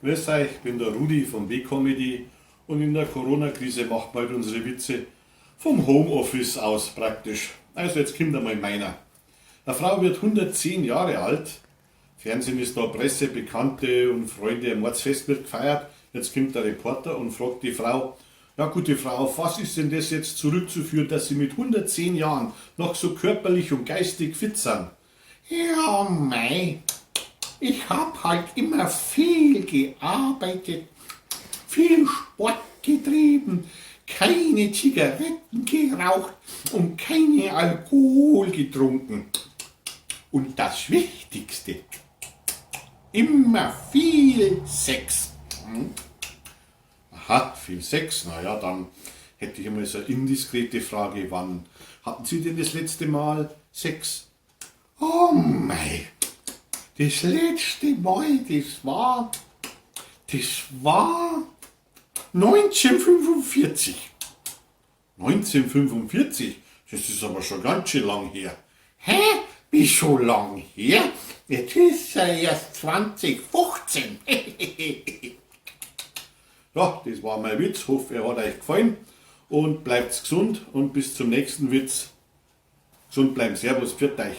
Grüß euch, ich bin der Rudi vom B-Comedy und in der Corona-Krise macht man halt unsere Witze vom Homeoffice aus praktisch. Also jetzt kommt einmal meiner. Eine Frau wird 110 Jahre alt, Fernsehen ist da, Presse, Bekannte und Freunde, ein Mordsfest wird gefeiert. Jetzt kommt der Reporter und fragt die Frau, ja gute Frau, auf was ist denn das jetzt zurückzuführen, dass Sie mit 110 Jahren noch so körperlich und geistig fit sind? Ja, mei, ich hab halt immer viel gearbeitet, viel Sport getrieben, keine Zigaretten geraucht und keine Alkohol getrunken. Und das Wichtigste, immer viel Sex. Aha, viel Sex, naja, dann hätte ich einmal so eine indiskrete Frage, wann hatten Sie denn das letzte Mal Sex? Oh mei, das letzte Mal, das war 1945. 1945? Das ist aber schon ganz schön lang her. Hä? Wie so lang her? Jetzt ist ja erst 2015. Ja, das war mein Witz, hoffe er hat euch gefallen und bleibt gesund und bis zum nächsten Witz. Gesund bleiben, Servus, pfiat euch.